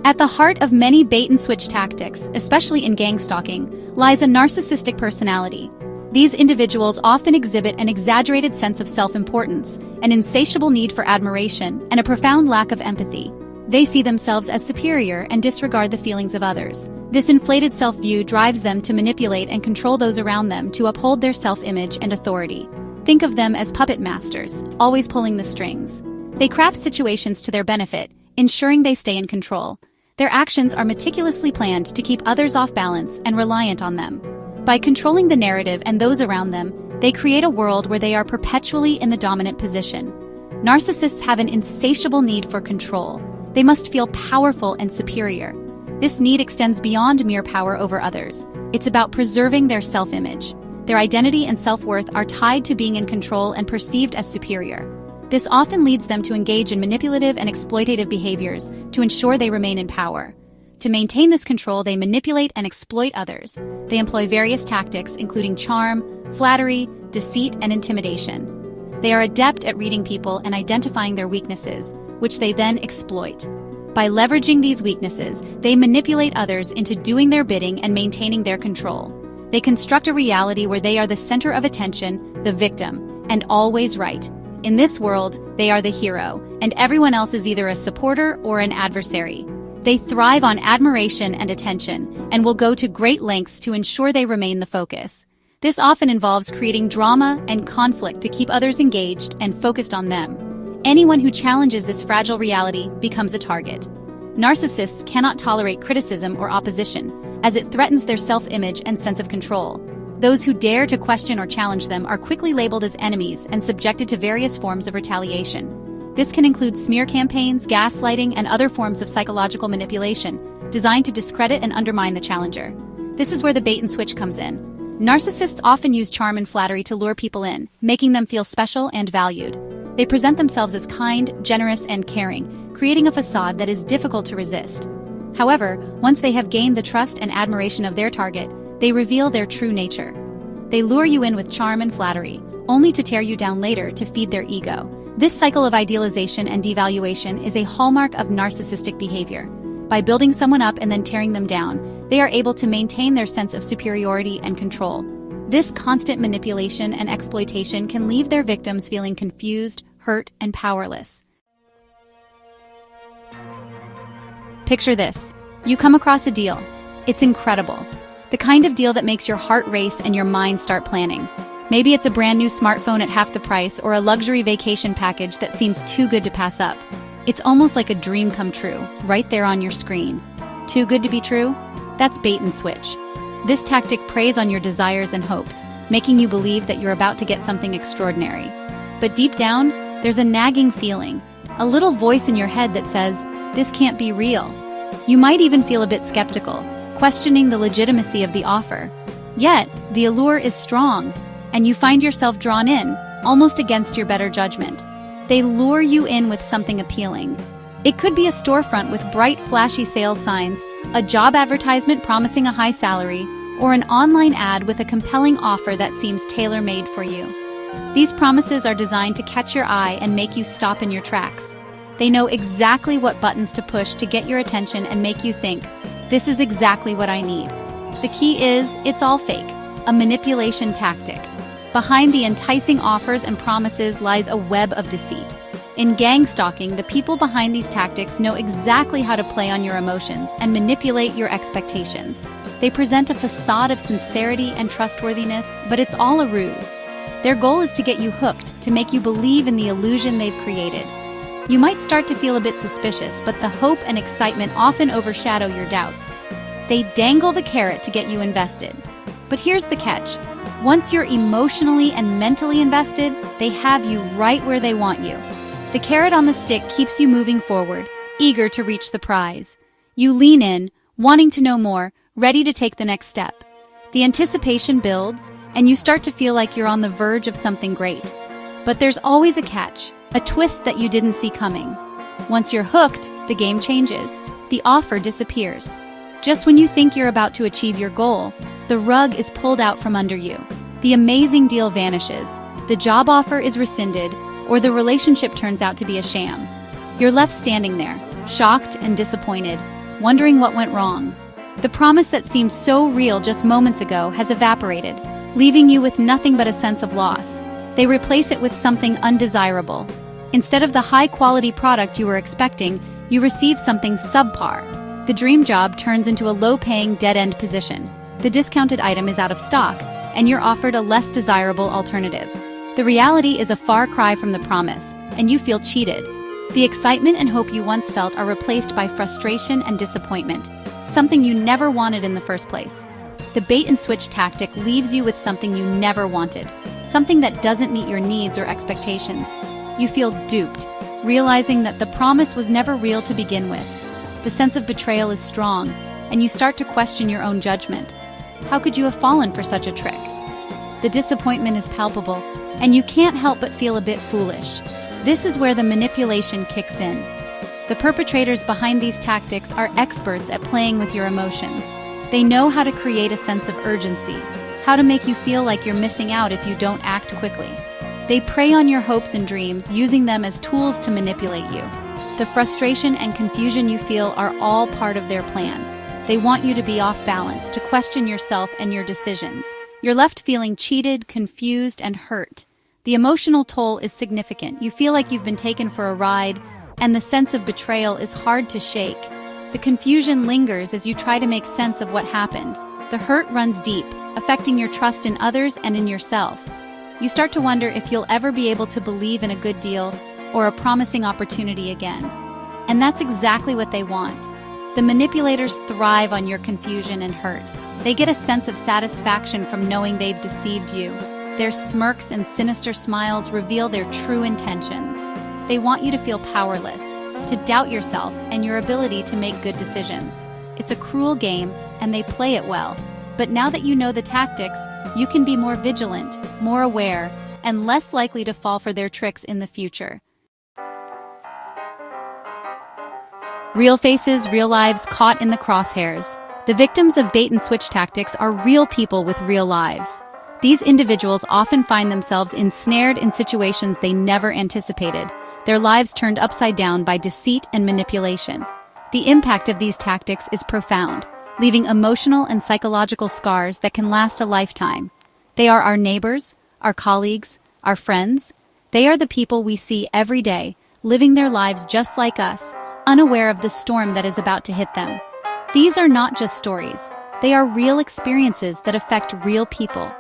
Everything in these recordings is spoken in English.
At the heart of many bait-and-switch tactics, especially in gang stalking, lies a narcissistic personality. These individuals often exhibit an exaggerated sense of self-importance, an insatiable need for admiration, and a profound lack of empathy. They see themselves as superior and disregard the feelings of others. This inflated self-view drives them to manipulate and control those around them to uphold their self-image and authority. Think of them as puppet masters, always pulling the strings. They craft situations to their benefit, ensuring they stay in control. Their actions are meticulously planned to keep others off balance and reliant on them. By controlling the narrative and those around them, they create a world where they are perpetually in the dominant position. Narcissists have an insatiable need for control. They must feel powerful and superior. This need extends beyond mere power over others. It's about preserving their self-image. Their identity and self-worth are tied to being in control and perceived as superior. This often leads them to engage in manipulative and exploitative behaviors to ensure they remain in power. To maintain this control, they manipulate and exploit others. They employ various tactics, including charm, flattery, deceit, and intimidation. They are adept at reading people and identifying their weaknesses, which they then exploit. By leveraging these weaknesses, they manipulate others into doing their bidding and maintaining their control. They construct a reality where they are the center of attention, the victim, and always right. In this world, they are the hero, and everyone else is either a supporter or an adversary. They thrive on admiration and attention, and will go to great lengths to ensure they remain the focus. This often involves creating drama and conflict to keep others engaged and focused on them. Anyone who challenges this fragile reality becomes a target. Narcissists cannot tolerate criticism or opposition, as it threatens their self-image and sense of control. Those who dare to question or challenge them are quickly labeled as enemies and subjected to various forms of retaliation. This can include smear campaigns, gaslighting, and other forms of psychological manipulation, designed to discredit and undermine the challenger. This is where the bait and switch comes in. Narcissists often use charm and flattery to lure people in, making them feel special and valued. They present themselves as kind, generous, and caring, creating a facade that is difficult to resist. However, once they have gained the trust and admiration of their target, they reveal their true nature. They lure you in with charm and flattery, only to tear you down later to feed their ego. This cycle of idealization and devaluation is a hallmark of narcissistic behavior. By building someone up and then tearing them down, they are able to maintain their sense of superiority and control. This constant manipulation and exploitation can leave their victims feeling confused, hurt, and powerless. Picture this. You come across a deal. It's incredible. The kind of deal that makes your heart race and your mind start planning. Maybe it's a brand new smartphone at half the price or a luxury vacation package that seems too good to pass up. It's almost like a dream come true, right there on your screen. Too good to be true? That's bait and switch. This tactic preys on your desires and hopes, making you believe that you're about to get something extraordinary. But deep down, there's a nagging feeling, a little voice in your head that says, this can't be real. You might even feel a bit skeptical, questioning the legitimacy of the offer. Yet, the allure is strong, and you find yourself drawn in, almost against your better judgment. They lure you in with something appealing. It could be a storefront with bright, flashy sales signs, a job advertisement promising a high salary, or an online ad with a compelling offer that seems tailor-made for you. These promises are designed to catch your eye and make you stop in your tracks. They know exactly what buttons to push to get your attention and make you think, this is exactly what I need. The key is, it's all fake, a manipulation tactic. Behind the enticing offers and promises lies a web of deceit. In gang stalking, the people behind these tactics know exactly how to play on your emotions and manipulate your expectations. They present a facade of sincerity and trustworthiness, but it's all a ruse. Their goal is to get you hooked, to make you believe in the illusion they've created. You might start to feel a bit suspicious, but the hope and excitement often overshadow your doubts. They dangle the carrot to get you invested. But here's the catch. Once you're emotionally and mentally invested, they have you right where they want you. The carrot on the stick keeps you moving forward, eager to reach the prize. You lean in, wanting to know more, ready to take the next step. The anticipation builds, and you start to feel like you're on the verge of something great. But there's always a catch, a twist that you didn't see coming. Once you're hooked, the game changes. The offer disappears. Just when you think you're about to achieve your goal, the rug is pulled out from under you. The amazing deal vanishes, the job offer is rescinded, or the relationship turns out to be a sham. You're left standing there, shocked and disappointed, wondering what went wrong. The promise that seemed so real just moments ago has evaporated, leaving you with nothing but a sense of loss. They replace it with something undesirable. Instead of the high-quality product you were expecting, you receive something subpar. The dream job turns into a low-paying, dead-end position. The discounted item is out of stock, and you're offered a less desirable alternative. The reality is a far cry from the promise, and you feel cheated. The excitement and hope you once felt are replaced by frustration and disappointment, something you never wanted in the first place. The bait-and-switch tactic leaves you with something you never wanted, something that doesn't meet your needs or expectations. You feel duped, realizing that the promise was never real to begin with. The sense of betrayal is strong, and you start to question your own judgment. How could you have fallen for such a trick? The disappointment is palpable, and you can't help but feel a bit foolish. This is where the manipulation kicks in. The perpetrators behind these tactics are experts at playing with your emotions. They know how to create a sense of urgency, how to make you feel like you're missing out if you don't act quickly. They prey on your hopes and dreams, using them as tools to manipulate you. The frustration and confusion you feel are all part of their plan. They want you to be off balance, to question yourself and your decisions. You're left feeling cheated, confused, and hurt. The emotional toll is significant. You feel like you've been taken for a ride, and the sense of betrayal is hard to shake. The confusion lingers as you try to make sense of what happened. The hurt runs deep, affecting your trust in others and in yourself. You start to wonder if you'll ever be able to believe in a good deal or a promising opportunity again. And that's exactly what they want. The manipulators thrive on your confusion and hurt. They get a sense of satisfaction from knowing they've deceived you. Their smirks and sinister smiles reveal their true intentions. They want you to feel powerless, to doubt yourself and your ability to make good decisions. It's a cruel game, and they play it well. But now that you know the tactics, you can be more vigilant, more aware, and less likely to fall for their tricks in the future. Real faces, real lives caught in the crosshairs. The victims of bait-and-switch tactics are real people with real lives. These individuals often find themselves ensnared in situations they never anticipated, their lives turned upside down by deceit and manipulation. The impact of these tactics is profound, leaving emotional and psychological scars that can last a lifetime. They are our neighbors, our colleagues, our friends. They are the people we see every day, living their lives just like us, unaware of the storm that is about to hit them. These are not just stories. They are real experiences that affect real people.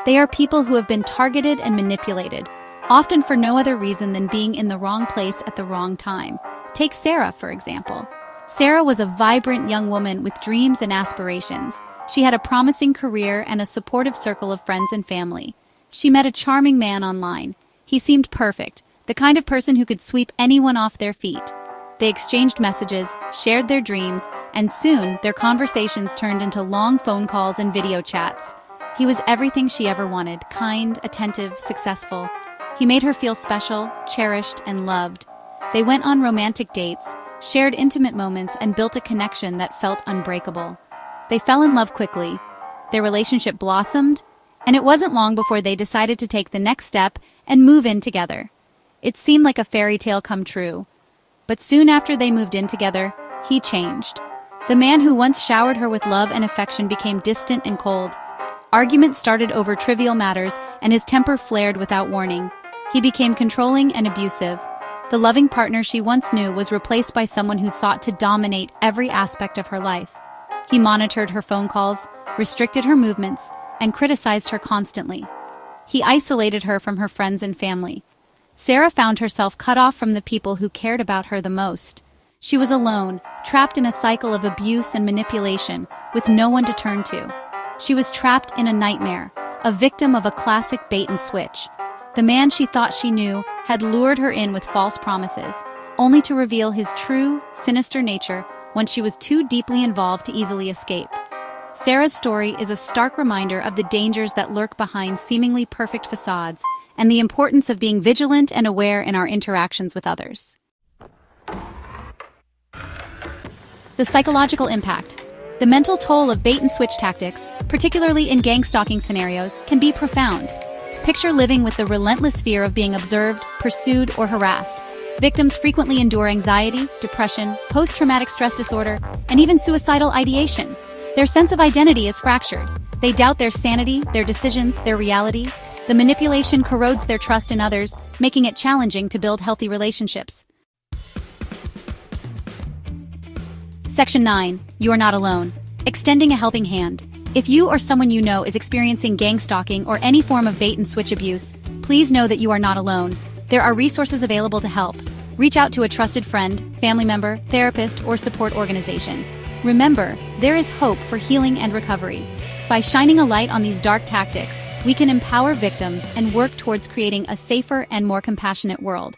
They are people who have been targeted and manipulated, often for no other reason than being in the wrong place at the wrong time. Take Sarah, for example. Sarah was a vibrant young woman with dreams and aspirations. She had a promising career and a supportive circle of friends and family. She met a charming man online. He seemed perfect, the kind of person who could sweep anyone off their feet. They exchanged messages, shared their dreams, and soon their conversations turned into long phone calls and video chats. He was everything she ever wanted, kind, attentive, successful. He made her feel special, cherished, and loved. They went on romantic dates, shared intimate moments, and built a connection that felt unbreakable. They fell in love quickly. Their relationship blossomed, and it wasn't long before they decided to take the next step and move in together. It seemed like a fairy tale come true. But soon after they moved in together, he changed. The man who once showered her with love and affection became distant and cold. Arguments started over trivial matters, and his temper flared without warning. He became controlling and abusive. The loving partner she once knew was replaced by someone who sought to dominate every aspect of her life. He monitored her phone calls, restricted her movements, and criticized her constantly. He isolated her from her friends and family. Sarah found herself cut off from the people who cared about her the most. She was alone, trapped in a cycle of abuse and manipulation, with no one to turn to. She was trapped in a nightmare, a victim of a classic bait-and-switch. The man she thought she knew had lured her in with false promises, only to reveal his true, sinister nature when she was too deeply involved to easily escape. Sarah's story is a stark reminder of the dangers that lurk behind seemingly perfect facades and the importance of being vigilant and aware in our interactions with others. The psychological impact. The mental toll of bait-and-switch tactics, particularly in gang stalking scenarios, can be profound. Picture living with the relentless fear of being observed, pursued, or harassed. Victims frequently endure anxiety, depression, post-traumatic stress disorder, and even suicidal ideation. Their sense of identity is fractured. They doubt their sanity, their decisions, their reality. The manipulation corrodes their trust in others, making it challenging to build healthy relationships. Section 9. You are not alone. Extending a helping hand. If you or someone you know is experiencing gang stalking or any form of bait-and-switch abuse, please know that you are not alone. There are resources available to help. Reach out to a trusted friend, family member, therapist, or support organization. Remember, there is hope for healing and recovery. By shining a light on these dark tactics, we can empower victims and work towards creating a safer and more compassionate world.